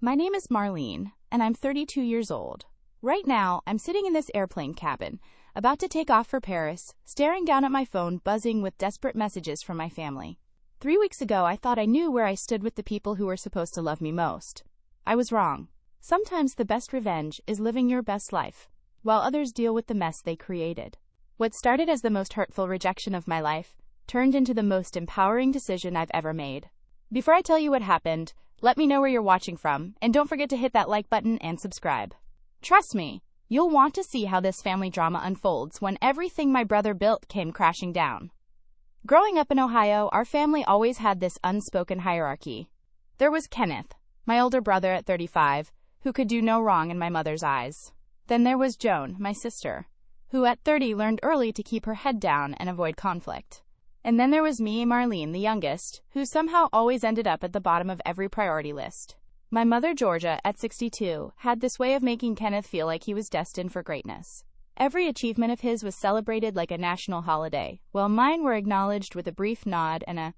My name is Marlene, and I'm 32 years old. Right now, I'm sitting in this airplane cabin, about to take off for Paris, staring down at my phone buzzing with desperate messages from my family. 3 weeks ago, I thought I knew where I stood with the people who were supposed to love me most. I was wrong. Sometimes the best revenge is living your best life, while others deal with the mess they created. What started as the most hurtful rejection of my life turned into the most empowering decision I've ever made. Before I tell you what happened, let me know where you're watching from, and don't forget to hit that like button and subscribe. Trust me, you'll want to see how this family drama unfolds when everything my brother built came crashing down. Growing up in Ohio, our family always had this unspoken hierarchy. There was Kenneth, my older brother at 35, who could do no wrong in my mother's eyes. Then there was Joan, my sister, who at 30 learned early to keep her head down and avoid conflict. And then there was me, Marlene, the youngest, who somehow always ended up at the bottom of every priority list. My mother, Georgia, at 62, had this way of making Kenneth feel like he was destined for greatness. Every achievement of his was celebrated like a national holiday, while mine were acknowledged with a brief nod and a,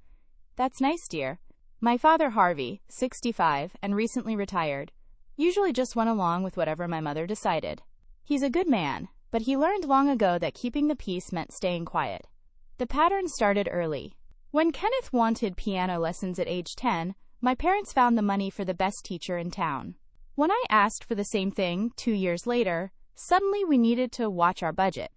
"That's nice, dear." My father, Harvey, 65, and recently retired, usually just went along with whatever my mother decided. He's a good man, but he learned long ago that keeping the peace meant staying quiet. The pattern started early. When Kenneth wanted piano lessons at age 10, my parents found the money for the best teacher in town. When I asked for the same thing 2 years later, suddenly we needed to watch our budget.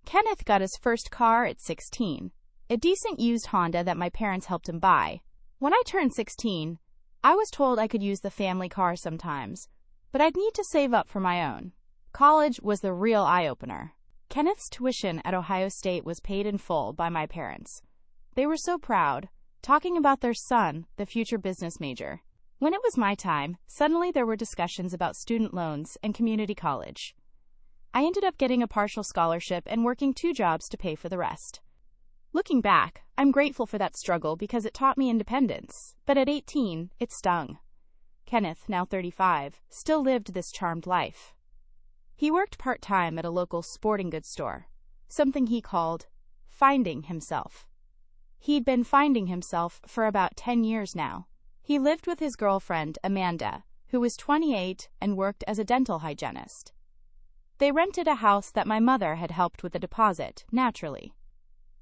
Kenneth got his first car at 16, a decent used Honda that my parents helped him buy. When I turned 16, I was told I could use the family car sometimes, but I'd need to save up for my own. College was the real eye-opener. Kenneth's tuition at Ohio State was paid in full by my parents. They were so proud, talking about their son, the future business major. When it was my time, suddenly there were discussions about student loans and community college. I ended up getting a partial scholarship and working 2 jobs to pay for the rest. Looking back, I'm grateful for that struggle because it taught me independence, but at 18, it stung. Kenneth, now 35, still lived this charmed life. He worked part-time at a local sporting goods store, something he called finding himself. He'd been finding himself for about 10 years now. He lived with his girlfriend, Amanda, who was 28 and worked as a dental hygienist. They rented a house that my mother had helped with a deposit, naturally.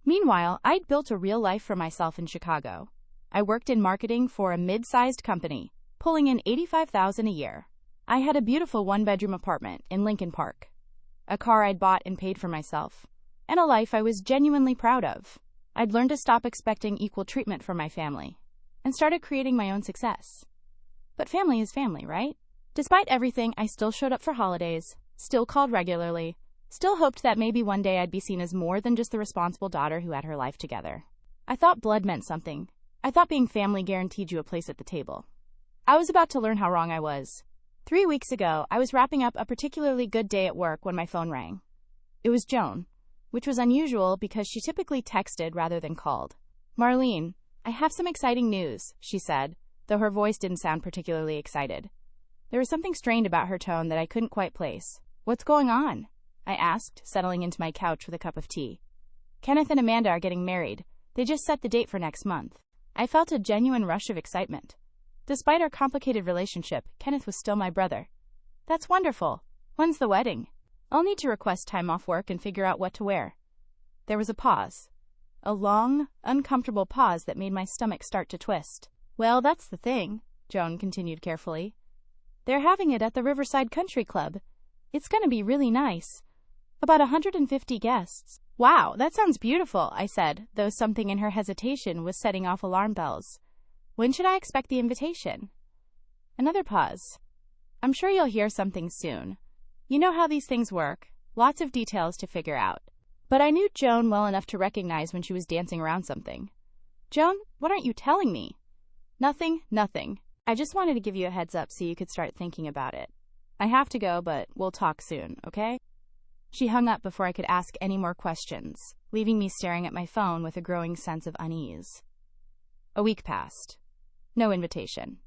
Meanwhile, I'd built a real life for myself in Chicago. I worked in marketing for a mid-sized company, pulling in $85,000 a year. I had a beautiful 1-bedroom apartment in Lincoln Park, a car I'd bought and paid for myself, and a life I was genuinely proud of. I'd learned to stop expecting equal treatment from my family and started creating my own success. But family is family, right? Despite everything, I still showed up for holidays, still called regularly, still hoped that maybe one day I'd be seen as more than just the responsible daughter who had her life together. I thought blood meant something. I thought being family guaranteed you a place at the table. I was about to learn how wrong I was. 3 weeks ago, I was wrapping up a particularly good day at work when my phone rang. It was Joan, which was unusual because she typically texted rather than called. "Marlene, I have some exciting news," she said, though her voice didn't sound particularly excited. There was something strained about her tone that I couldn't quite place. "What's going on?" I asked, settling into my couch with a cup of tea. "Kenneth and Amanda are getting married. They just set the date for next month." I felt a genuine rush of excitement. Despite our complicated relationship, Kenneth was still my brother. "That's wonderful. When's the wedding?" "I'll need to request time off work and figure out what to wear." There was a pause. A long, uncomfortable pause that made my stomach start to twist. "Well, that's the thing," Joan continued carefully. "They're having it at the Riverside Country Club. It's going to be really nice. About 150 guests." "Wow, that sounds beautiful," I said, though something in her hesitation was setting off alarm bells. "When should I expect the invitation?" Another pause. "I'm sure you'll hear something soon. You know how these things work. Lots of details to figure out." But I knew Joan well enough to recognize when she was dancing around something. "Joan, what aren't you telling me?" Nothing. I just wanted to give you a heads up so you could start thinking about it. I have to go, but we'll talk soon, okay?" She hung up before I could ask any more questions, leaving me staring at my phone with a growing sense of unease. A week passed. No invitation.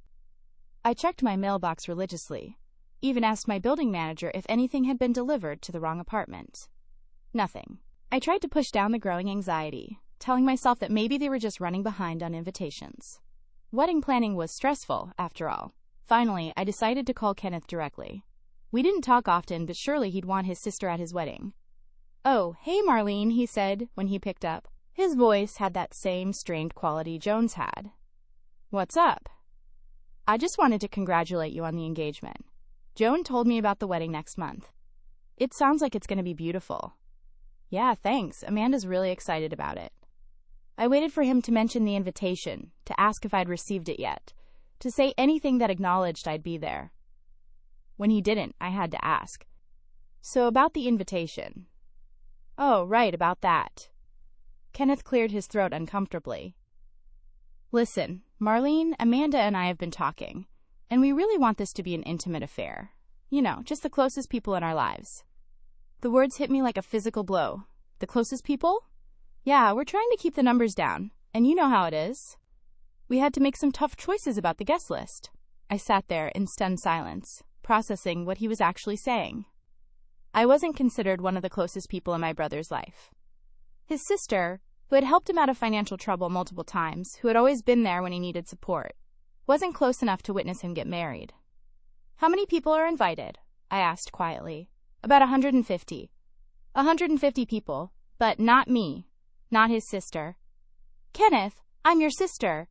I checked my mailbox religiously, even asked my building manager if anything had been delivered to the wrong apartment. Nothing. I tried to push down the growing anxiety, telling myself that maybe they were just running behind on invitations. Wedding planning was stressful, after all. Finally, I decided to call Kenneth directly. We didn't talk often, but surely he'd want his sister at his wedding. "Oh, hey Marlene," he said when he picked up. His voice had that same strained quality Joan's had. "What's up?" "I just wanted to congratulate you on the engagement. Joan told me about the wedding next month. It sounds like it's going to be beautiful." "Yeah, thanks. Amanda's really excited about it." I waited for him to mention the invitation, to ask if I'd received it yet, to say anything that acknowledged I'd be there. When he didn't, I had to ask. "So about the invitation." "Oh, right, about that." Kenneth cleared his throat uncomfortably. "Listen, Marlene, Amanda and I have been talking, and we really want this to be an intimate affair. You know, just the closest people in our lives." The words hit me like a physical blow. The closest people? Yeah, we're trying to keep the numbers down, and you know how it is. We had to make some tough choices about the guest list. I sat there in stunned silence, processing what he was actually saying. I wasn't considered one of the closest people in my brother's life. His sister, who had helped him out of financial trouble multiple times, who had always been there when he needed support, wasn't close enough to witness him get married. "How many people are invited?" I asked quietly. "About 150. 150 people, but not me, not his sister." "Kenneth, I'm your sister."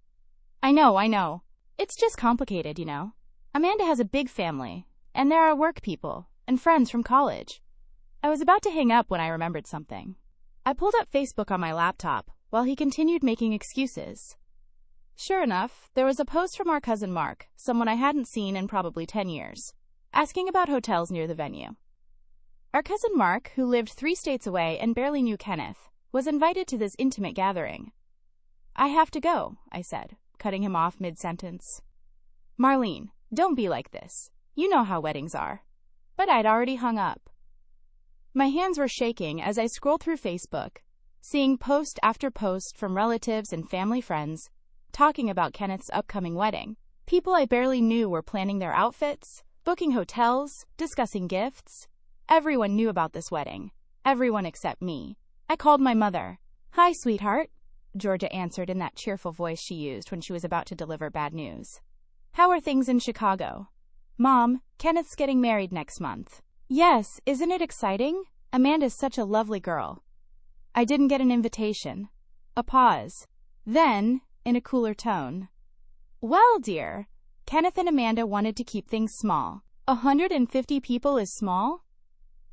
I know. It's just complicated, you know. Amanda has a big family, and there are work people and friends from college." I was about to hang up when I remembered something. I pulled up Facebook on my laptop while he continued making excuses. Sure enough, there was a post from our cousin Mark, someone I hadn't seen in probably 10 years, asking about hotels near the venue. Our cousin Mark, who lived 3 states away and barely knew Kenneth, was invited to this intimate gathering. "I have to go," I said, cutting him off mid-sentence. "Marlene, don't be like this. You know how weddings are." But I'd already hung up. My hands were shaking as I scrolled through Facebook, seeing post after post from relatives and family friends talking about Kenneth's upcoming wedding. People I barely knew were planning their outfits, booking hotels, discussing gifts. Everyone knew about this wedding. Everyone except me. I called my mother. "Hi, sweetheart," Georgia answered in that cheerful voice she used when she was about to deliver bad news. "How are things in Chicago?" "Mom, Kenneth's getting married next month." "Yes, isn't it exciting? Amanda's such a lovely girl." "I didn't get an invitation." A pause. Then, in a cooler tone, "Well, dear, Kenneth and Amanda wanted to keep things small. 150 people is small?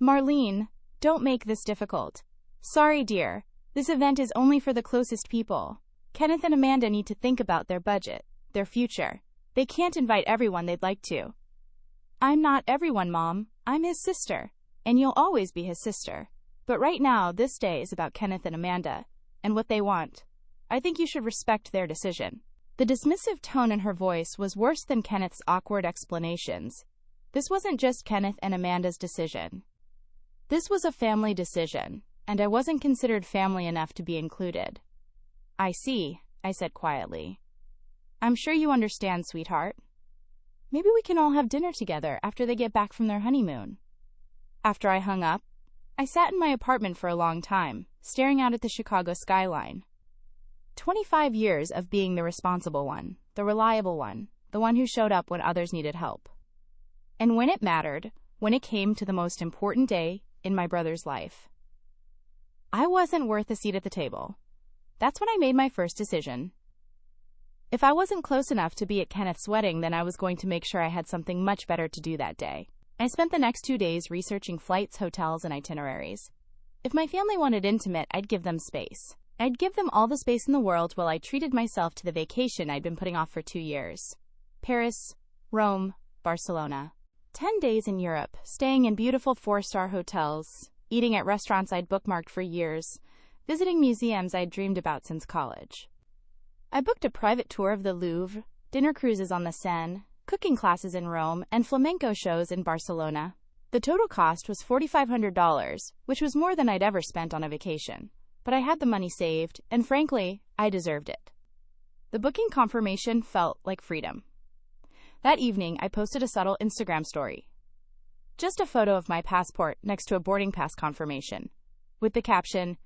Marlene, don't make this difficult. Sorry, dear, this event is only for the closest people. Kenneth and Amanda need to think about their budget, their future. They can't invite everyone they'd like to." "I'm not everyone, Mom. I'm his sister, and you'll always be his sister. But right now, this day is about Kenneth and Amanda, and what they want. I think you should respect their decision." The dismissive tone in her voice was worse than Kenneth's awkward explanations. This wasn't just Kenneth and Amanda's decision. This was a family decision, and I wasn't considered family enough to be included. "I see," I said quietly. "I'm sure you understand, sweetheart. Maybe we can all have dinner together after they get back from their honeymoon." After I hung up, I sat in my apartment for a long time, staring out at the Chicago skyline. 25 years of being the responsible one, the reliable one, the one who showed up when others needed help. And when it mattered, when it came to the most important day in my brother's life, I wasn't worth a seat at the table. That's when I made my first decision. If I wasn't close enough to be at Kenneth's wedding, then I was going to make sure I had something much better to do that day. I spent the next 2 days researching flights, hotels, and itineraries. If my family wanted intimate, I'd give them space. I'd give them all the space in the world while I treated myself to the vacation I'd been putting off for 2 years. Paris, Rome, Barcelona. 10 days in Europe, staying in beautiful 4-star hotels, eating at restaurants I'd bookmarked for years, visiting museums I'd dreamed about since college. I booked a private tour of the Louvre, dinner cruises on the Seine, cooking classes in Rome, and flamenco shows in Barcelona. The total cost was $4,500, which was more than I'd ever spent on a vacation. But I had the money saved, and frankly, I deserved it. The booking confirmation felt like freedom. That evening, I posted a subtle Instagram story. Just a photo of my passport next to a boarding pass confirmation, with the caption,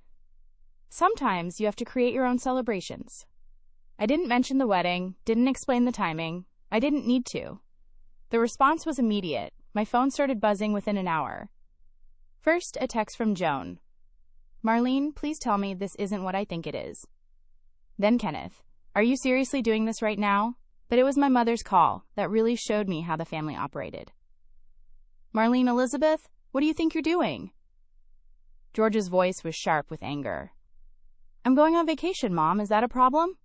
"Sometimes you have to create your own celebrations." I didn't mention the wedding, didn't explain the timing. I didn't need to. The response was immediate. My phone started buzzing within an hour. First, a text from Joan. Marlene, please tell me this isn't what I think it is. Then Kenneth. Are you seriously doing this right now? But it was my mother's call that really showed me how the family operated. Marlene Elizabeth, what do you think you're doing? George's voice was sharp with anger. I'm going on vacation, Mom. Is that a problem?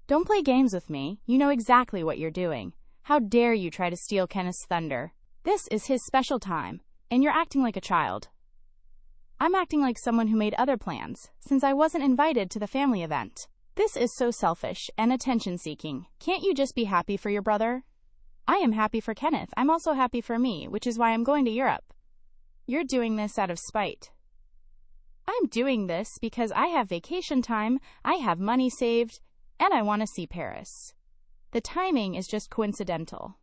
Don't play games with me. You know exactly what you're doing. How dare you try to steal Kenneth's thunder? This is his special time, and you're acting like a child. I'm acting like someone who made other plans, since I wasn't invited to the family event. This is so selfish and attention-seeking. Can't you just be happy for your brother? I am happy for Kenneth. I'm also happy for me, which is why I'm going to Europe. You're doing this out of spite. I'm doing this because I have vacation time, I have money saved, and I want to see Paris. The timing is just coincidental.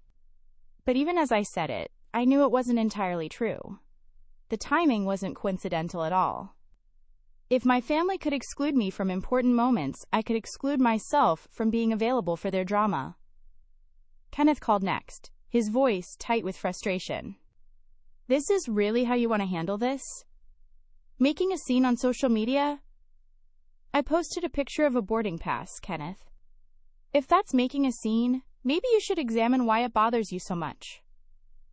But even as I said it, I knew it wasn't entirely true. The timing wasn't coincidental at all. If my family could exclude me from important moments, I could exclude myself from being available for their drama. Kenneth called next, his voice tight with frustration. This is really how you want to handle this? Making a scene on social media? I posted a picture of a boarding pass, Kenneth. If that's making a scene, maybe you should examine why it bothers you so much.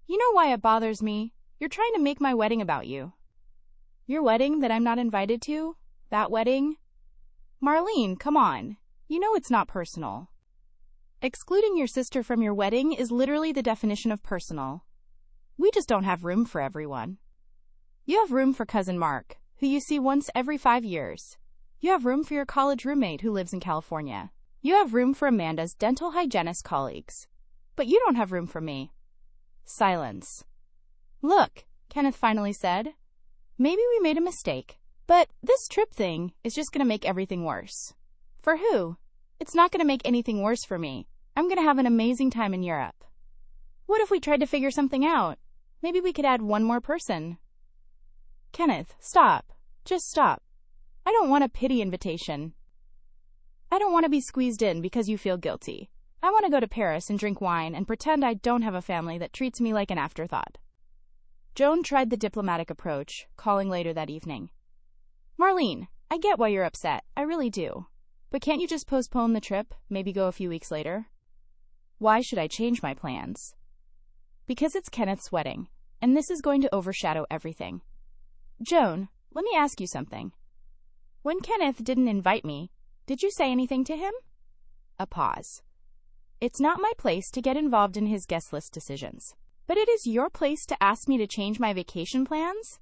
You know why it bothers me? You're trying to make my wedding about you. Your wedding that I'm not invited to? That wedding? Marlene, come on. You know it's not personal. Excluding your sister from your wedding is literally the definition of personal. We just don't have room for everyone. You have room for cousin Mark, who you see once every 5 years. You have room for your college roommate who lives in California. You have room for Amanda's dental hygienist colleagues. But you don't have room for me. Silence. Look, Kenneth finally said. Maybe we made a mistake. But this trip thing is just going to make everything worse. For who? It's not going to make anything worse for me. I'm going to have an amazing time in Europe. What if we tried to figure something out? Maybe we could add one more person. Kenneth, stop. Just stop. I don't want a pity invitation. I don't want to be squeezed in because you feel guilty. I want to go to Paris and drink wine and pretend I don't have a family that treats me like an afterthought. Joan tried the diplomatic approach, calling later that evening. Marlene, I get why you're upset. I really do. But can't you just postpone the trip, maybe go a few weeks later? Why should I change my plans? Because it's Kenneth's wedding, and this is going to overshadow everything. Joan, let me ask you something. When Kenneth didn't invite me, did you say anything to him? A pause. It's not my place to get involved in his guest list decisions, but it is your place to ask me to change my vacation plans?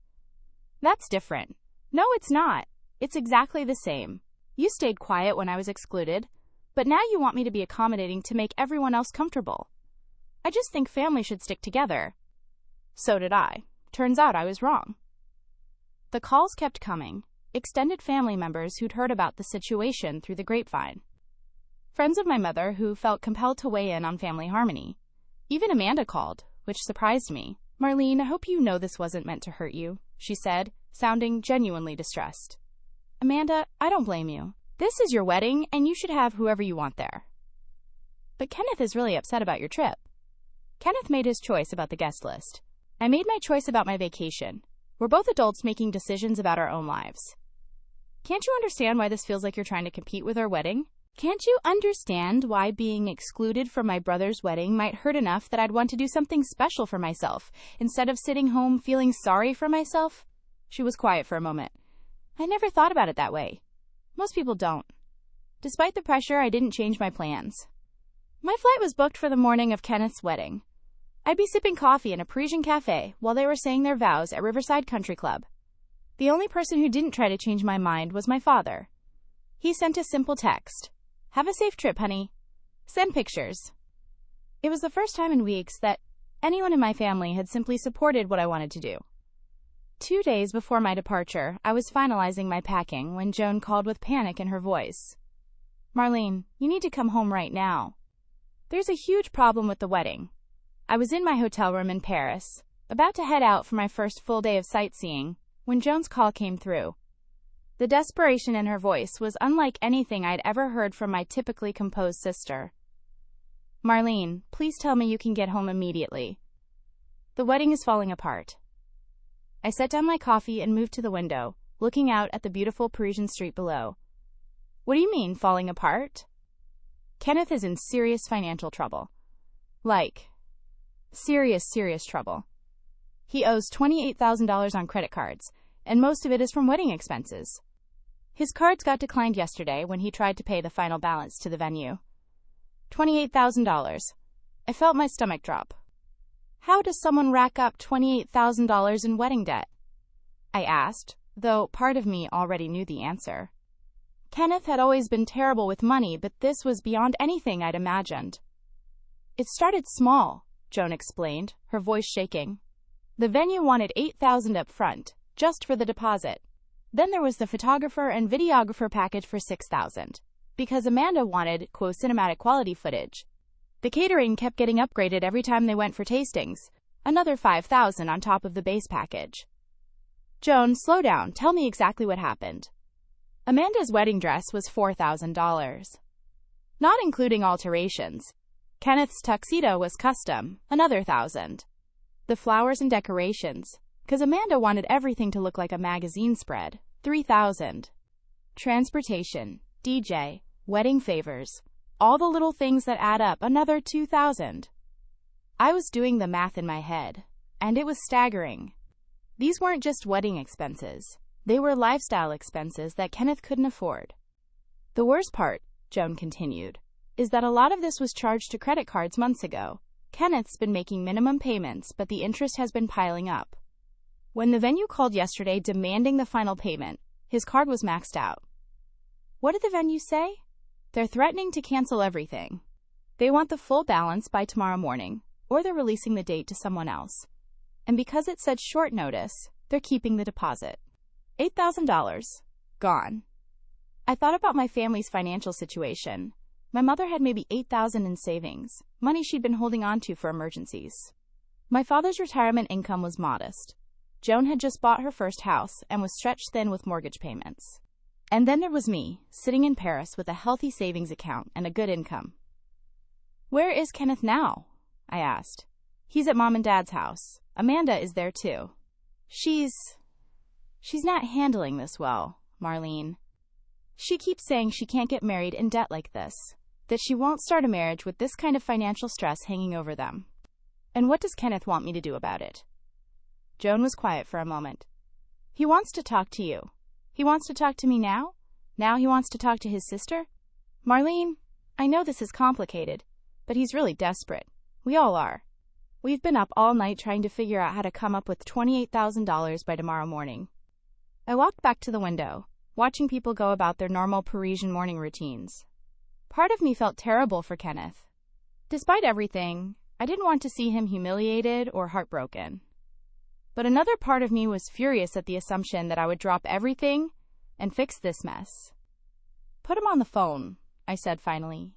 That's different. No, it's not. It's exactly the same. You stayed quiet when I was excluded, but now you want me to be accommodating to make everyone else comfortable. I just think family should stick together. So did I. Turns out I was wrong. The calls kept coming. Extended family members who'd heard about the situation through the grapevine. Friends of my mother who felt compelled to weigh in on family harmony. Even Amanda called, which surprised me. Marlene, I hope you know this wasn't meant to hurt you, she said, sounding genuinely distressed. Amanda, I don't blame you. This is your wedding, and you should have whoever you want there. But Kenneth is really upset about your trip. Kenneth made his choice about the guest list. I made my choice about my vacation. We're both adults making decisions about our own lives. Can't you understand why this feels like you're trying to compete with our wedding? Can't you understand why being excluded from my brother's wedding might hurt enough that I'd want to do something special for myself, instead of sitting home feeling sorry for myself? She was quiet for a moment. I never thought about it that way. Most people don't. Despite the pressure, I didn't change my plans. My flight was booked for the morning of Kenneth's wedding. I'd be sipping coffee in a Parisian cafe while they were saying their vows at Riverside Country Club. The only person who didn't try to change my mind was my father. He sent a simple text. Have a safe trip, honey. Send pictures. It was the first time in weeks that anyone in my family had simply supported what I wanted to do. 2 days before my departure, I was finalizing my packing when Joan called with panic in her voice. Marlene, you need to come home right now. There's a huge problem with the wedding. I was in my hotel room in Paris, about to head out for my first full day of sightseeing, when Joan's call came through. The desperation in her voice was unlike anything I'd ever heard from my typically composed sister. Marlene, please tell me you can get home immediately. The wedding is falling apart. I set down my coffee and moved to the window, looking out at the beautiful Parisian street below. What do you mean, falling apart? Kenneth is in serious financial trouble. Like, serious trouble. He owes $28,000 on credit cards, and most of it is from wedding expenses. His cards got declined yesterday when he tried to pay the final balance to the venue. $28,000. I felt my stomach drop. How does someone rack up $28,000 in wedding debt? I asked, though part of me already knew the answer. Kenneth had always been terrible with money, but this was beyond anything I'd imagined. It started small, Joan explained, her voice shaking. The venue wanted $8,000 up front, just for the deposit. Then there was the photographer and videographer package for $6,000, because Amanda wanted, quote, cinematic quality footage. The catering kept getting upgraded every time they went for tastings, another $5,000 on top of the base package. Joan, slow down, tell me exactly what happened. Amanda's wedding dress was $4,000. Not including alterations. Kenneth's tuxedo was custom, another $1,000. The flowers and decorations, because Amanda wanted everything to look like a magazine spread, $3,000. Transportation, DJ, wedding favors, all the little things that add up, another $2,000. I was doing the math in my head, and it was staggering. These weren't just wedding expenses. They were lifestyle expenses that Kenneth couldn't afford. The worst part, Joan continued, is that a lot of this was charged to credit cards months ago. Kenneth's been making minimum payments, but the interest has been piling up. When the venue called yesterday demanding the final payment, his card was maxed out. What did the venue say? They're threatening to cancel everything. They want the full balance by tomorrow morning, or they're releasing the date to someone else. And because it's such short notice, they're keeping the deposit. $8,000. Gone. I thought about my family's financial situation. My mother had maybe $8,000 in savings, money she'd been holding on to for emergencies. My father's retirement income was modest. Joan had just bought her first house and was stretched thin with mortgage payments. And then there was me, sitting in Paris with a healthy savings account and a good income. Where is Kenneth now? I asked. He's at Mom and Dad's house. Amanda is there too. She's not handling this well, Marlene. She keeps saying she can't get married in debt like this, that she won't start a marriage with this kind of financial stress hanging over them. And what does Kenneth want me to do about it? Joan was quiet for a moment. He wants to talk to you. He wants to talk to me now? Now he wants to talk to his sister? Marlene, I know this is complicated, but he's really desperate. We all are. We've been up all night trying to figure out how to come up with $28,000 by tomorrow morning. I walked back to the window, watching people go about their normal Parisian morning routines. Part of me felt terrible for Kenneth. Despite everything, I didn't want to see him humiliated or heartbroken. But another part of me was furious at the assumption that I would drop everything and fix this mess. Put him on the phone, I said finally.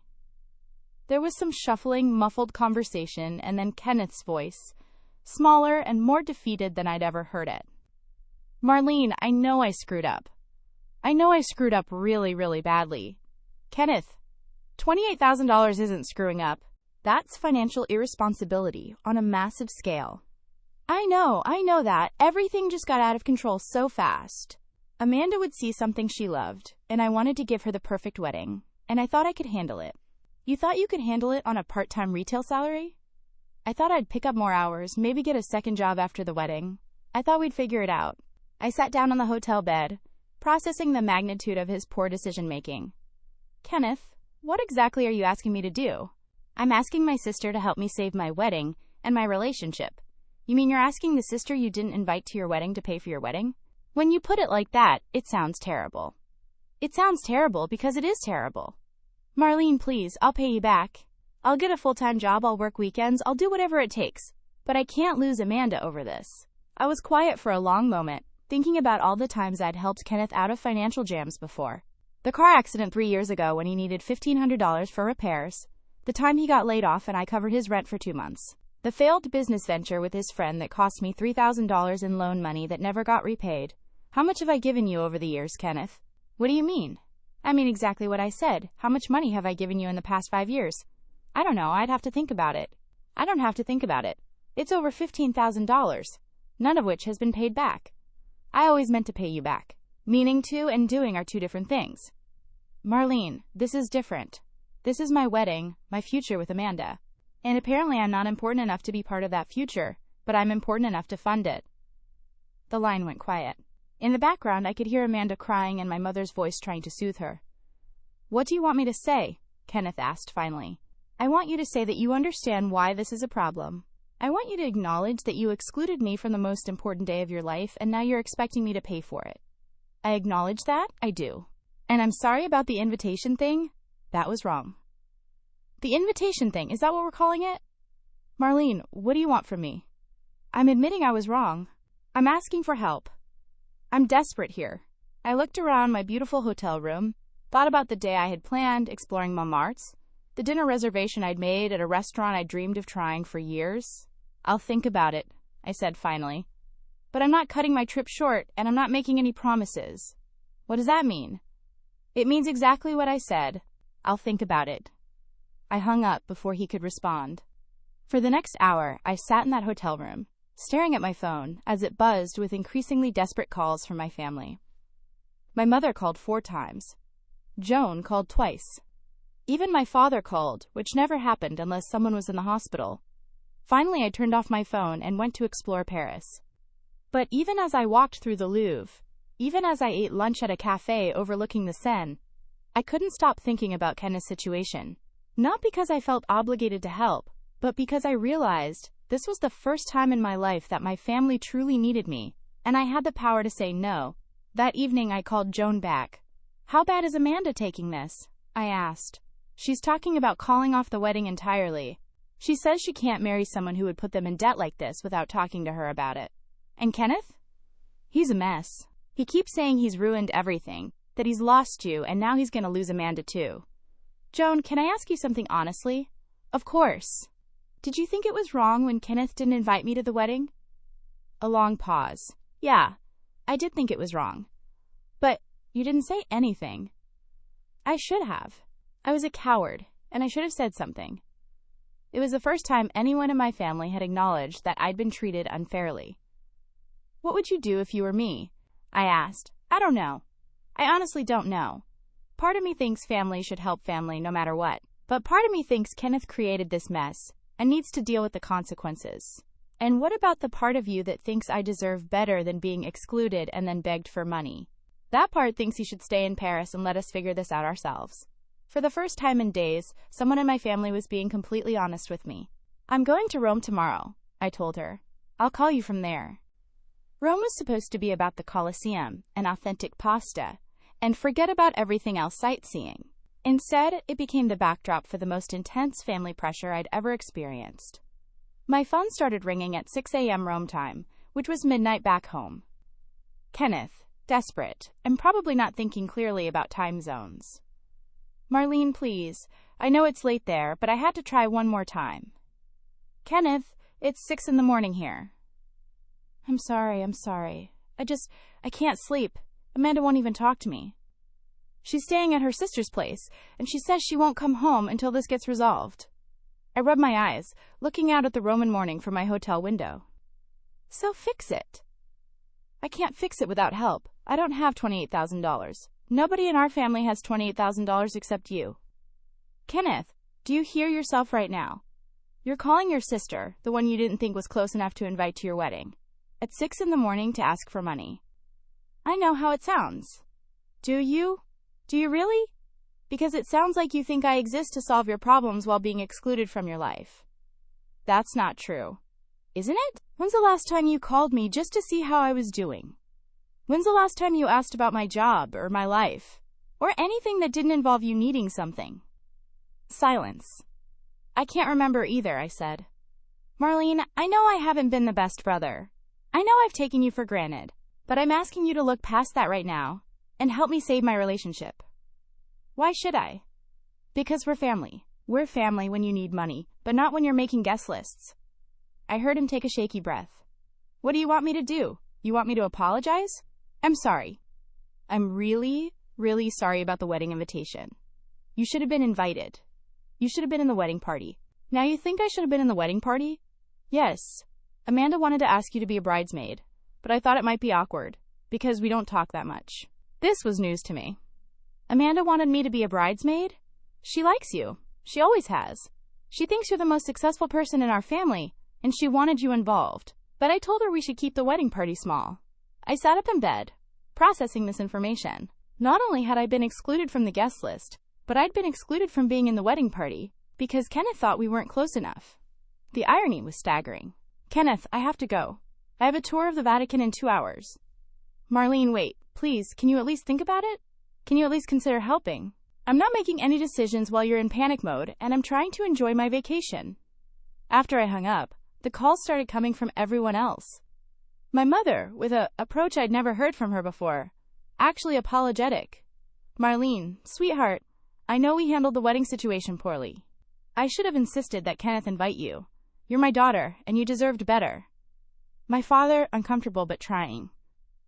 There was some shuffling, muffled conversation, and then Kenneth's voice, smaller and more defeated than I'd ever heard it. Marlene, I know I screwed up. I know I screwed up really, really badly. Kenneth, $28,000 isn't screwing up. That's financial irresponsibility on a massive scale. I know that. Everything just got out of control so fast. Amanda would see something she loved, and I wanted to give her the perfect wedding, and I thought I could handle it. You thought you could handle it on a part-time retail salary? I thought I'd pick up more hours, maybe get a second job after the wedding. I thought we'd figure it out. I sat down on the hotel bed, processing the magnitude of his poor decision-making. Kenneth, what exactly are you asking me to do? I'm asking my sister to help me save my wedding and my relationship. You mean you're asking the sister you didn't invite to your wedding to pay for your wedding? When you put it like that, it sounds terrible. It sounds terrible because it is terrible. Marlene, please, I'll pay you back. I'll get a full-time job, I'll work weekends, I'll do whatever it takes. But I can't lose Amanda over this. I was quiet for a long moment, thinking about all the times I'd helped Kenneth out of financial jams before. The car accident 3 years ago when he needed $1,500 for repairs. The time he got laid off and I covered his rent for 2 months. The failed business venture with his friend that cost me $3,000 in loan money that never got repaid. How much have I given you over the years, Kenneth? What do you mean? I mean exactly what I said. How much money have I given you in the past 5 years? I don't know, I'd have to think about it. I don't have to think about it. It's over $15,000, none of which has been paid back. I always meant to pay you back. Meaning to and doing are two different things. Marlene, this is different. This is my wedding, my future with Amanda. And apparently I'm not important enough to be part of that future, but I'm important enough to fund it. The line went quiet. In the background, I could hear Amanda crying and my mother's voice trying to soothe her. What do you want me to say? Kenneth asked finally. I want you to say that you understand why this is a problem. I want you to acknowledge that you excluded me from the most important day of your life, and now you're expecting me to pay for it. I acknowledge that, I do. And I'm sorry about the invitation thing. That was wrong. The invitation thing, is that what we're calling it? Marlene, what do you want from me? I'm admitting I was wrong. I'm asking for help. I'm desperate here. I looked around my beautiful hotel room, thought about the day I had planned, exploring Montmartre, the dinner reservation I'd made at a restaurant I dreamed of trying for years. I'll think about it, I said finally. But I'm not cutting my trip short, and I'm not making any promises. What does that mean? It means exactly what I said. I'll think about it. I hung up before he could respond. For the next hour, I sat in that hotel room, staring at my phone as it buzzed with increasingly desperate calls from my family. My mother called 4 times. Joan called twice. Even my father called, which never happened unless someone was in the hospital. Finally, I turned off my phone and went to explore Paris. But even as I walked through the Louvre, even as I ate lunch at a cafe overlooking the Seine, I couldn't stop thinking about Kenneth's situation. Not because I felt obligated to help, but because I realized this was the first time in my life that my family truly needed me, and I had the power to say no. That evening, I called Joan back. How bad is Amanda taking this? I asked. She's talking about calling off the wedding entirely. She says she can't marry someone who would put them in debt like this without talking to her about it. And Kenneth? He's a mess. He keeps saying he's ruined everything, that he's lost you, and now he's going to lose Amanda too. Joan, can I ask you something honestly? Of course. Did you think it was wrong when Kenneth didn't invite me to the wedding? A long pause. Yeah, I did think it was wrong. But you didn't say anything. I should have. I was a coward, and I should have said something. It was the first time anyone in my family had acknowledged that I'd been treated unfairly. What would you do if you were me? I asked. I don't know. I honestly don't know. Part of me thinks family should help family no matter what, but part of me thinks Kenneth created this mess and needs to deal with the consequences. And what about the part of you that thinks I deserve better than being excluded and then begged for money? That part thinks he should stay in Paris and let us figure this out ourselves. For the first time in days, someone in my family was being completely honest with me. I'm going to Rome tomorrow, I told her. I'll call you from there. Rome was supposed to be about the Colosseum and authentic pasta, and forget about everything else sightseeing. Instead, it became the backdrop for the most intense family pressure I'd ever experienced. My phone started ringing at 6 a.m. Rome time, which was midnight back home. Kenneth, desperate, and probably not thinking clearly about time zones. Marlene, please. I know it's late there, but I had to try one more time. Kenneth, it's 6 a.m. here. I'm sorry. I can't sleep. Amanda won't even talk to me. She's staying at her sister's place, and she says she won't come home until this gets resolved. I rubbed my eyes, looking out at the Roman morning from my hotel window. So fix it. I can't fix it without help. I don't have $28,000. Nobody in our family has $28,000 except you. Kenneth, do you hear yourself right now? You're calling your sister, the one you didn't think was close enough to invite to your wedding, at 6 a.m. to ask for money. I know how it sounds. Do you? Do you really? Because it sounds like you think I exist to solve your problems while being excluded from your life. That's not true. Isn't it? When's the last time you called me just to see how I was doing? When's the last time you asked about my job or my life? Or anything that didn't involve you needing something? Silence. I can't remember either, I said. Marlene, I know I haven't been the best brother. I know I've taken you for granted, but I'm asking you to look past that right now and help me save my relationship. Why should I? Because we're family. We're family when you need money, but not when you're making guest lists. I heard him take a shaky breath. What do you want me to do? You want me to apologize? I'm sorry. I'm really sorry about the wedding invitation. You should have been invited. You should have been in the wedding party. Now you think I should have been in the wedding party? Yes. Amanda wanted to ask you to be a bridesmaid, but I thought it might be awkward, because we don't talk that much. This was news to me. Amanda wanted me to be a bridesmaid? She likes you. She always has. She thinks you're the most successful person in our family, and she wanted you involved. But I told her we should keep the wedding party small. I sat up in bed, processing this information. Not only had I been excluded from the guest list, but I'd been excluded from being in the wedding party because Kenneth thought we weren't close enough. The irony was staggering. Kenneth, I have to go. I have a tour of the Vatican in 2 hours. Marlene, wait, please, can you at least think about it? Can you at least consider helping? I'm not making any decisions while you're in panic mode, and I'm trying to enjoy my vacation. After I hung up, the calls started coming from everyone else. My mother, with an approach I'd never heard from her before, actually apologetic. Marlene, sweetheart, I know we handled the wedding situation poorly. I should have insisted that Kenneth invite you. You're my daughter, and you deserved better. My father, uncomfortable but trying.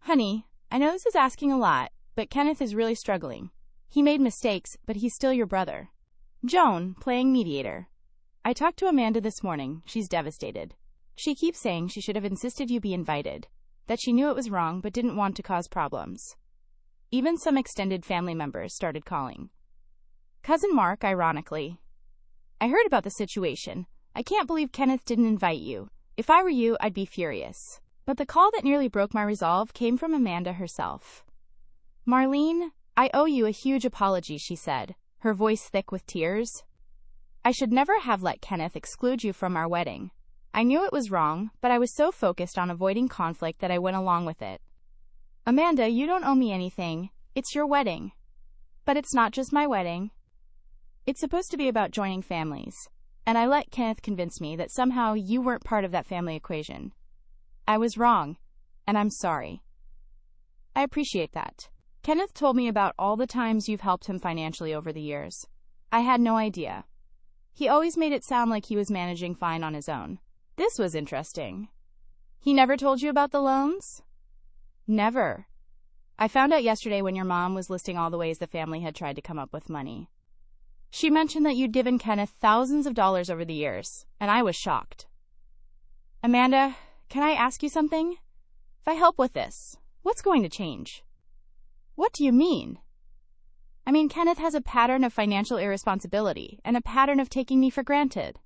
Honey, I know this is asking a lot, but Kenneth is really struggling. He made mistakes, but he's still your brother. Joan, playing mediator. I talked to Amanda this morning. She's devastated. She keeps saying she should have insisted you be invited, that she knew it was wrong but didn't want to cause problems. Even some extended family members started calling. Cousin Mark, ironically. I heard about the situation. I can't believe Kenneth didn't invite you. If I were you, I'd be furious. But the call that nearly broke my resolve came from Amanda herself. Marlene, I owe you a huge apology, she said, her voice thick with tears. I should never have let Kenneth exclude you from our wedding. I knew it was wrong, but I was so focused on avoiding conflict that I went along with it. Amanda, you don't owe me anything. It's your wedding. But it's not just my wedding. It's supposed to be about joining families. And I let Kenneth convince me that somehow you weren't part of that family equation. I was wrong, and I'm sorry. I appreciate that. Kenneth told me about all the times you've helped him financially over the years. I had no idea. He always made it sound like he was managing fine on his own. This was interesting. He never told you about the loans? Never. I found out yesterday when your mom was listing all the ways the family had tried to come up with money. She mentioned that you'd given Kenneth thousands of dollars over the years, and I was shocked. Amanda, can I ask you something? If I help with this, what's going to change? What do you mean? I mean, Kenneth has a pattern of financial irresponsibility and a pattern of taking me for granted.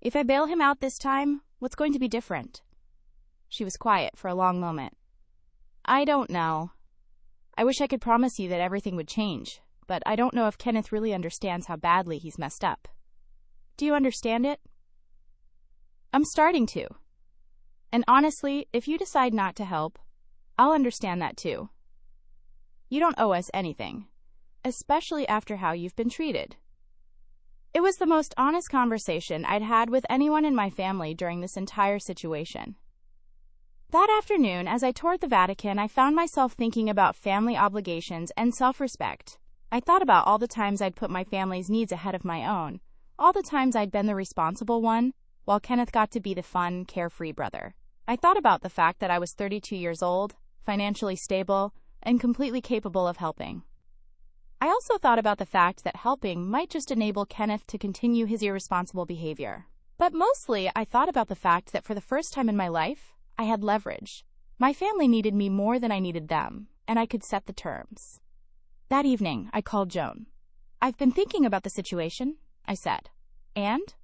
If I bail him out this time, what's going to be different? She was quiet for a long moment. I don't know. I wish I could promise you that everything would change, but I don't know if Kenneth really understands how badly he's messed up. Do you understand it? I'm starting to. And honestly, if you decide not to help, I'll understand that too. You don't owe us anything, especially after how you've been treated. It was the most honest conversation I'd had with anyone in my family during this entire situation. That afternoon, as I toured the Vatican, I found myself thinking about family obligations and self-respect. I thought about all the times I'd put my family's needs ahead of my own, all the times I'd been the responsible one, while Kenneth got to be the fun, carefree brother. I thought about the fact that I was 32 years old, financially stable, and completely capable of helping. I also thought about the fact that helping might just enable Kenneth to continue his irresponsible behavior. But mostly, I thought about the fact that for the first time in my life, I had leverage. My family needed me more than I needed them, and I could set the terms. That evening, I called Joan. I've been thinking about the situation, I said. And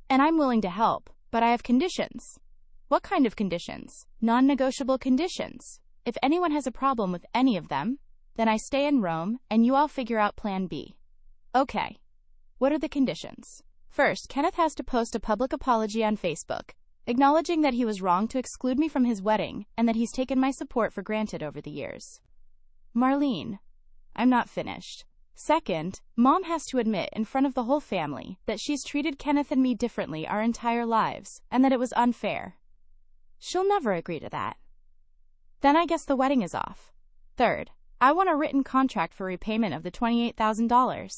I'm willing to help, but I have conditions. What kind of conditions? Non-negotiable conditions. If anyone has a problem with any of them, then I stay in Rome, and you all figure out plan B. Okay. What are the conditions? First, Kenneth has to post a public apology on Facebook, acknowledging that he was wrong to exclude me from his wedding and that he's taken my support for granted over the years. Marlene, I'm not finished. Second, Mom has to admit in front of the whole family that she's treated Kenneth and me differently our entire lives, and that it was unfair. She'll never agree to that. Then I guess the wedding is off. Third, I want a written contract for repayment of the $28,000.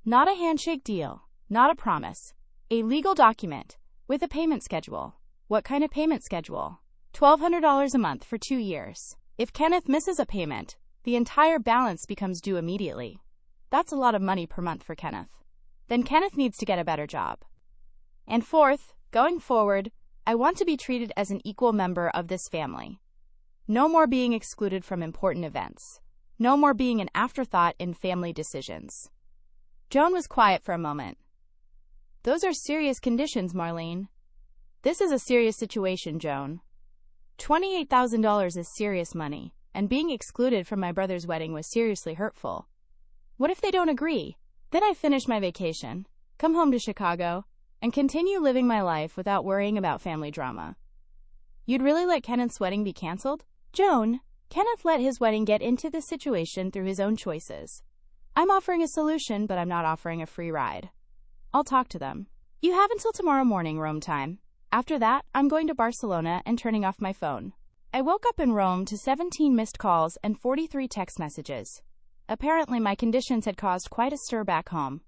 Not a handshake deal, not a promise. A legal document with a payment schedule. What kind of payment schedule? $1,200 a month for 2 years. If Kenneth misses a payment, the entire balance becomes due immediately. That's a lot of money per month for Kenneth. then Kenneth needs to get a better job. And fourth, going forward, I want to be treated as an equal member of this family. No more being excluded from important events. No more being an afterthought in family decisions. Joan was quiet for a moment. Those are serious conditions, Marlene. This is a serious situation, Joan. $28,000 is serious money, and being excluded from my brother's wedding was seriously hurtful. What if they don't agree? Then I finish my vacation, come home to Chicago, and continue living my life without worrying about family drama. You'd really let Kenneth's wedding be canceled? Joan, Kenneth let his wedding get into this situation through his own choices. I'm offering a solution, but I'm not offering a free ride. I'll talk to them. You have until tomorrow morning, Rome time. After that, I'm going to Barcelona and turning off my phone. I woke up in Rome to 17 missed calls and 43 text messages. Apparently, my conditions had caused quite a stir back home.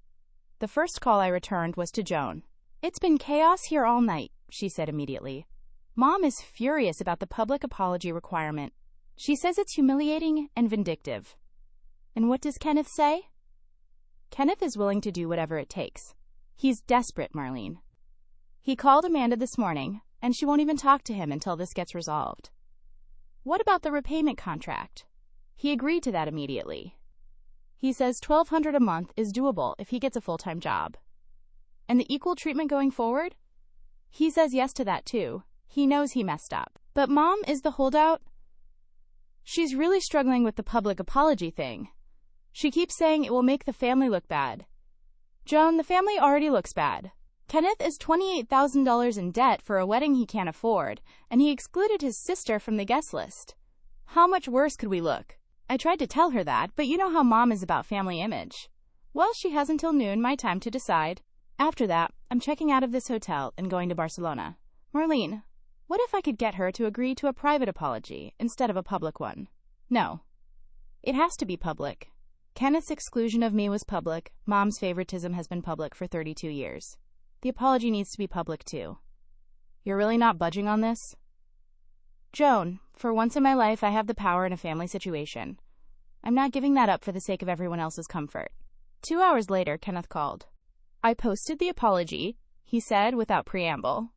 The first call I returned was to Joan. It's been chaos here all night, she said immediately. Mom is furious about the public apology requirement. She says it's humiliating and vindictive. And what does Kenneth say? Kenneth is willing to do whatever it takes. He's desperate, Marlene. He called Amanda this morning, and she won't even talk to him until this gets resolved. What about the repayment contract? He agreed to that immediately. He says $1,200 a month is doable if he gets a full-time job. And the equal treatment going forward? He says yes to that too. He knows he messed up. But Mom is the holdout? She's really struggling with the public apology thing. She keeps saying it will make the family look bad. Joan, the family already looks bad. Kenneth is $28,000 in debt for a wedding he can't afford, and he excluded his sister from the guest list. How much worse could we look? I tried to tell her that, but you know how Mom is about family image. Well, she has until noon, my time, to decide. After that, I'm checking out of this hotel and going to Barcelona. Marlene, what if I could get her to agree to a private apology instead of a public one? No. It has to be public. Kenneth's exclusion of me was public. Mom's favoritism has been public for 32 years. The apology needs to be public too. You're really not budging on this? Joan, for once in my life, I have the power in a family situation. I'm not giving that up for the sake of everyone else's comfort. 2 hours later, Kenneth called. I posted the apology, he said without preamble.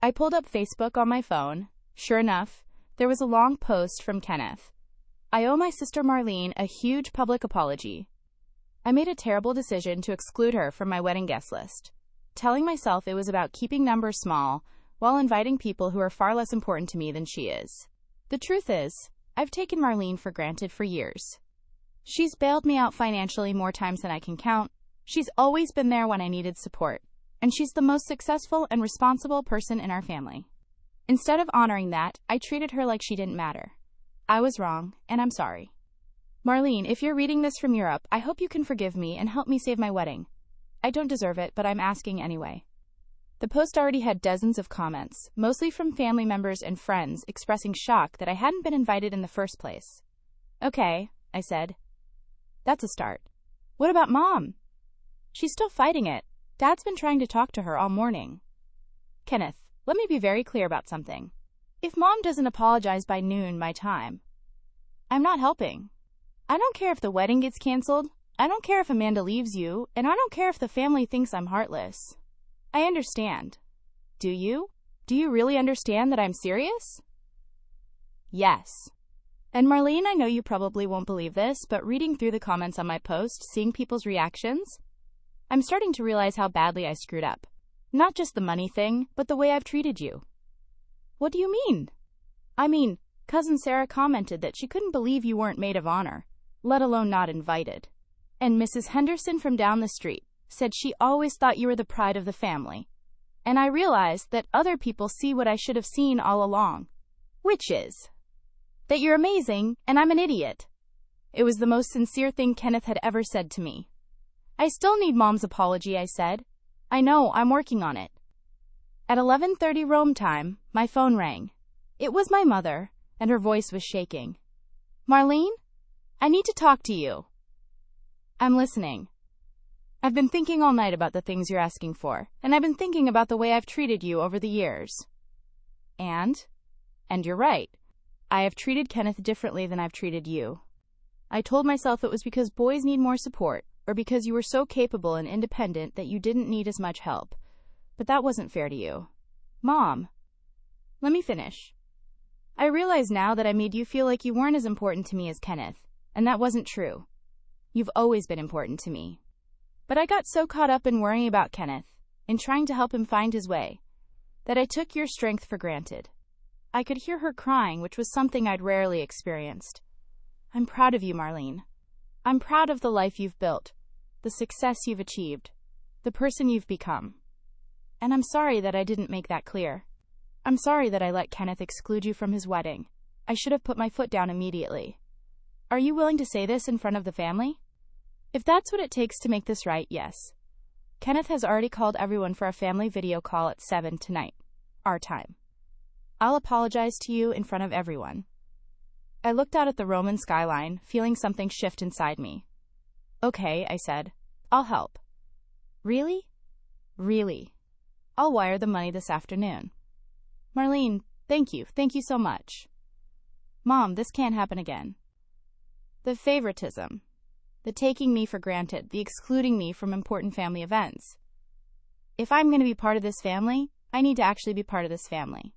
I pulled up Facebook on my phone. Sure enough, there was a long post from Kenneth. I owe my sister Marlene a huge public apology. I made a terrible decision to exclude her from my wedding guest list, telling myself it was about keeping numbers small while inviting people who are far less important to me than she is. The truth is, I've taken Marlene for granted for years. She's bailed me out financially more times than I can count. She's always been there when I needed support, and she's the most successful and responsible person in our family. Instead of honoring that, I treated her like she didn't matter. I was wrong, and I'm sorry. Marlene, if you're reading this from Europe, I hope you can forgive me and help me save my wedding. I don't deserve it, but I'm asking anyway. The post already had dozens of comments, mostly from family members and friends expressing shock that I hadn't been invited in the first place. Okay, I said. That's a start. What about Mom? She's still fighting it. Dad's been trying to talk to her all morning. Kenneth, let me be very clear about something. If Mom doesn't apologize by noon my time, I'm not helping. I don't care if the wedding gets canceled. I don't care if Amanda leaves you, and I don't care if the family thinks I'm heartless. I understand. Do you? Do you really understand that I'm serious? Yes. And Marlene, I know you probably won't believe this, but reading through the comments on my post, seeing people's reactions, I'm starting to realize how badly I screwed up. Not just the money thing, but the way I've treated you. What do you mean? I mean, Cousin Sarah commented that she couldn't believe you weren't maid of honor, let alone not invited. And Mrs. Henderson from down the street said she always thought you were the pride of the family. And I realized that other people see what I should have seen all along, which is that you're amazing and I'm an idiot. It was the most sincere thing Kenneth had ever said to me. I still need Mom's apology, I said. I know, I'm working on it. At 11:30 Rome time, my phone rang. It was my mother, and her voice was shaking. Marlene, I need to talk to you. I'm listening. I've been thinking all night about the things you're asking for, and I've been thinking about the way I've treated you over the years. And you're right. I have treated Kenneth differently than I've treated you. I told myself it was because boys need more support, or because you were so capable and independent that you didn't need as much help. But that wasn't fair to you. Mom, let me finish. I realize now that I made you feel like you weren't as important to me as Kenneth, and that wasn't true. You've always been important to me. But I got so caught up in worrying about Kenneth, in trying to help him find his way, that I took your strength for granted. I could hear her crying, which was something I'd rarely experienced. I'm proud of you, Marlene. I'm proud of the life you've built, the success you've achieved, the person you've become. And I'm sorry that I didn't make that clear. I'm sorry that I let Kenneth exclude you from his wedding. I should have put my foot down immediately. Are you willing to say this in front of the family? If that's what it takes to make this right, yes. Kenneth has already called everyone for a family video call at 7 tonight, our time. I'll apologize to you in front of everyone. I looked out at the Roman skyline, feeling something shift inside me. Okay, I said. I'll help. Really? Really. I'll wire the money this afternoon. Marlene, thank you. Thank you so much. Mom, this can't happen again. The favoritism. The taking me for granted. The excluding me from important family events. If I'm going to be part of this family, I need to actually be part of this family.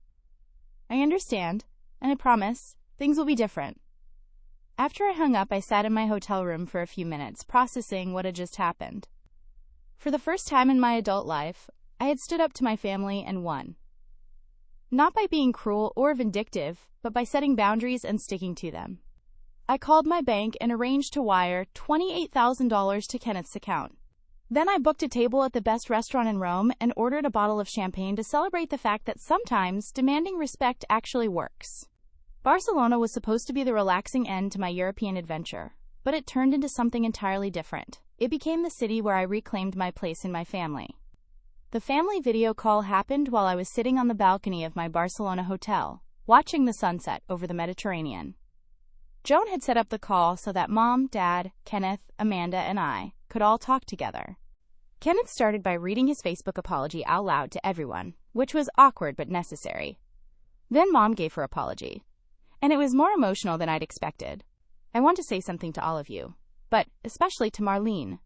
I understand, and I promise, things will be different. After I hung up, I sat in my hotel room for a few minutes, processing what had just happened. For the first time in my adult life, I had stood up to my family and won. Not by being cruel or vindictive, but by setting boundaries and sticking to them. I called my bank and arranged to wire $28,000 to Kenneth's account. Then I booked a table at the best restaurant in Rome and ordered a bottle of champagne to celebrate the fact that sometimes demanding respect actually works. Barcelona was supposed to be the relaxing end to my European adventure, but it turned into something entirely different. It became the city where I reclaimed my place in my family. The family video call happened while I was sitting on the balcony of my Barcelona hotel, watching the sunset over the Mediterranean. Joan had set up the call so that Mom, Dad, Kenneth, Amanda, and I could all talk together. Kenneth started by reading his Facebook apology out loud to everyone, which was awkward but necessary. Then Mom gave her apology, and it was more emotional than I'd expected. I want to say something to all of you, but especially to Marlene,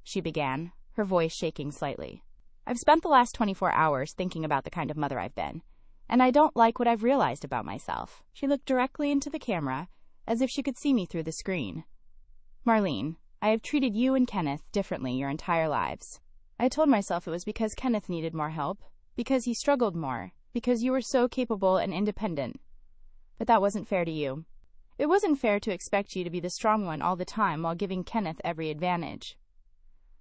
she began, her voice shaking slightly. I've spent the last 24 hours thinking about the kind of mother I've been, and I don't like what I've realized about myself. She looked directly into the camera, as if she could see me through the screen. Marlene, I have treated you and Kenneth differently your entire lives. I told myself it was because Kenneth needed more help, because he struggled more, because you were so capable and independent. But that wasn't fair to you. It wasn't fair to expect you to be the strong one all the time while giving Kenneth every advantage.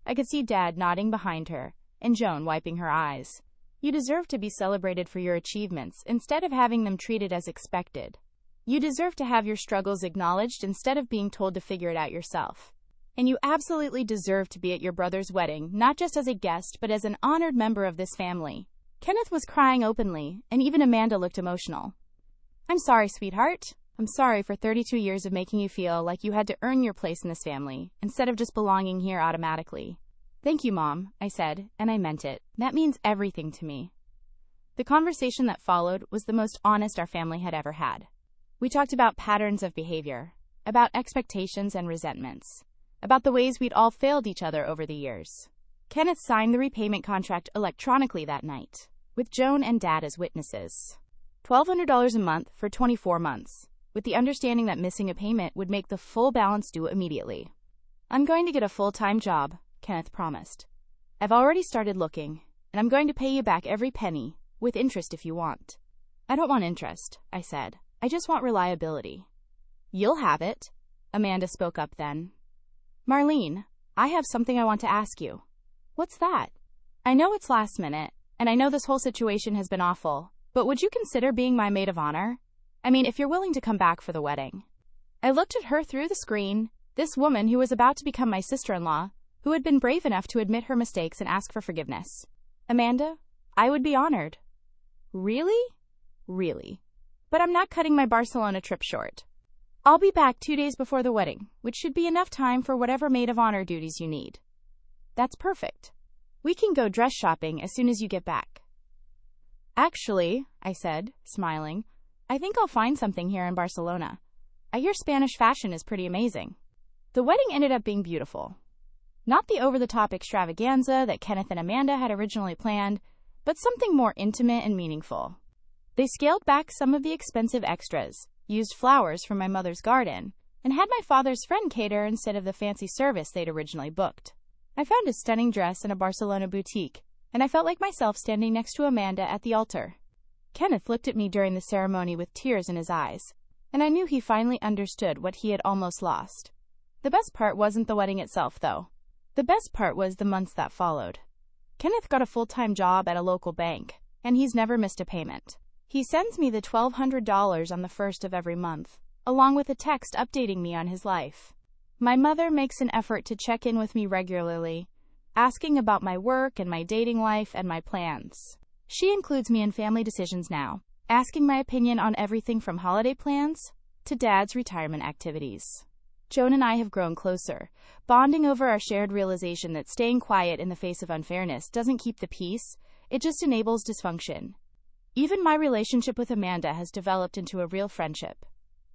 I could see Dad nodding behind her, and Joan wiping her eyes. You deserve to be celebrated for your achievements instead of having them treated as expected. You deserve to have your struggles acknowledged instead of being told to figure it out yourself. And you absolutely deserve to be at your brother's wedding, not just as a guest, but as an honored member of this family. Kenneth was crying openly, and even Amanda looked emotional. I'm sorry, sweetheart. I'm sorry for 32 years of making you feel like you had to earn your place in this family, instead of just belonging here automatically. Thank you, Mom, I said, and I meant it. That means everything to me. The conversation that followed was the most honest our family had ever had. We talked about patterns of behavior, about expectations and resentments, about the ways we'd all failed each other over the years. Kenneth signed the repayment contract electronically that night, with Joan and Dad as witnesses. $1,200 a month for 24 months, with the understanding that missing a payment would make the full balance due immediately. I'm going to get a full-time job, Kenneth promised. I've already started looking, and I'm going to pay you back every penny, with interest if you want. I don't want interest, I said. I just want reliability. You'll have it, Amanda spoke up then. Marlene, I have something I want to ask you. What's that? I know it's last minute, and I know this whole situation has been awful, but would you consider being my maid of honor? I mean, if you're willing to come back for the wedding. I looked at her through the screen, this woman who was about to become my sister-in-law, who had been brave enough to admit her mistakes and ask for forgiveness. Amanda, I would be honored. Really? Really. But I'm not cutting my Barcelona trip short. I'll be back 2 days before the wedding, which should be enough time for whatever maid of honor duties you need. That's perfect. We can go dress shopping as soon as you get back. Actually, I said, smiling, I think I'll find something here in Barcelona. I hear Spanish fashion is pretty amazing. The wedding ended up being beautiful. Not the over-the-top extravaganza that Kenneth and Amanda had originally planned, but something more intimate and meaningful. They scaled back some of the expensive extras, used flowers from my mother's garden, and had my father's friend cater instead of the fancy service they'd originally booked. I found a stunning dress in a Barcelona boutique, and I felt like myself standing next to Amanda at the altar. Kenneth looked at me during the ceremony with tears in his eyes, and I knew he finally understood what he had almost lost. The best part wasn't the wedding itself, though. The best part was the months that followed. Kenneth got a full-time job at a local bank, and he's never missed a payment. He sends me the $1,200 on the first of every month, along with a text updating me on his life. My mother makes an effort to check in with me regularly, asking about my work and my dating life and my plans. She includes me in family decisions now, asking my opinion on everything from holiday plans to Dad's retirement activities. Joan and I have grown closer, bonding over our shared realization that staying quiet in the face of unfairness doesn't keep the peace, it just enables dysfunction. Even my relationship with Amanda has developed into a real friendship.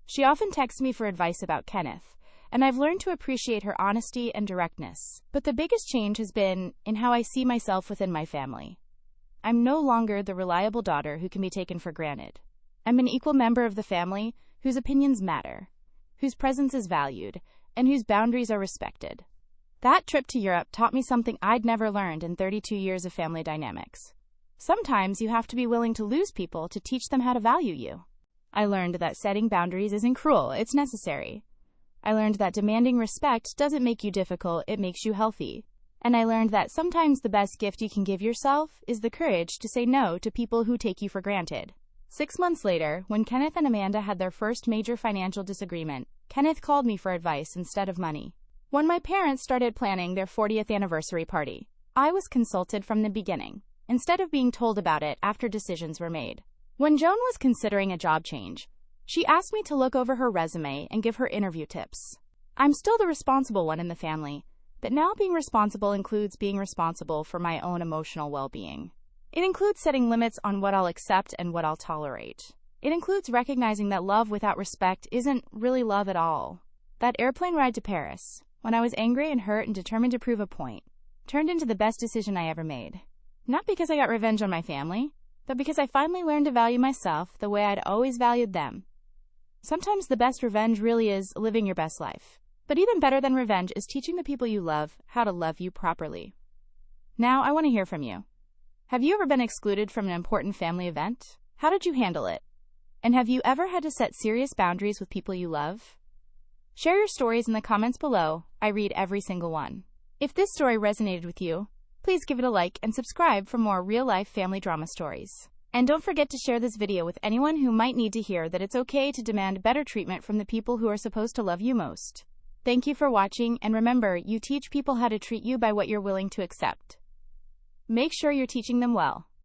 She often texts me for advice about Kenneth, and I've learned to appreciate her honesty and directness. But the biggest change has been in how I see myself within my family. I'm no longer the reliable daughter who can be taken for granted. I'm an equal member of the family whose opinions matter, whose presence is valued, and whose boundaries are respected. That trip to Europe taught me something I'd never learned in 32 years of family dynamics. Sometimes you have to be willing to lose people to teach them how to value you. I learned that setting boundaries isn't cruel, it's necessary. I learned that demanding respect doesn't make you difficult, it makes you healthy. And I learned that sometimes the best gift you can give yourself is the courage to say no to people who take you for granted. 6 months later, when Kenneth and Amanda had their first major financial disagreement, Kenneth called me for advice instead of money. When my parents started planning their 40th anniversary party, I was consulted from the beginning, instead of being told about it after decisions were made. When Joan was considering a job change, she asked me to look over her resume and give her interview tips. I'm still the responsible one in the family, but now being responsible includes being responsible for my own emotional well-being. It includes setting limits on what I'll accept and what I'll tolerate. It includes recognizing that love without respect isn't really love at all. That airplane ride to Paris, when I was angry and hurt and determined to prove a point, turned into the best decision I ever made. Not because I got revenge on my family, but because I finally learned to value myself the way I'd always valued them. Sometimes the best revenge really is living your best life. But even better than revenge is teaching the people you love how to love you properly. Now, I want to hear from you. Have you ever been excluded from an important family event? How did you handle it? And have you ever had to set serious boundaries with people you love? Share your stories in the comments below. I read every single one. If this story resonated with you, please give it a like and subscribe for more real-life family drama stories. And don't forget to share this video with anyone who might need to hear that it's okay to demand better treatment from the people who are supposed to love you most. Thank you for watching, and remember, you teach people how to treat you by what you're willing to accept. Make sure you're teaching them well.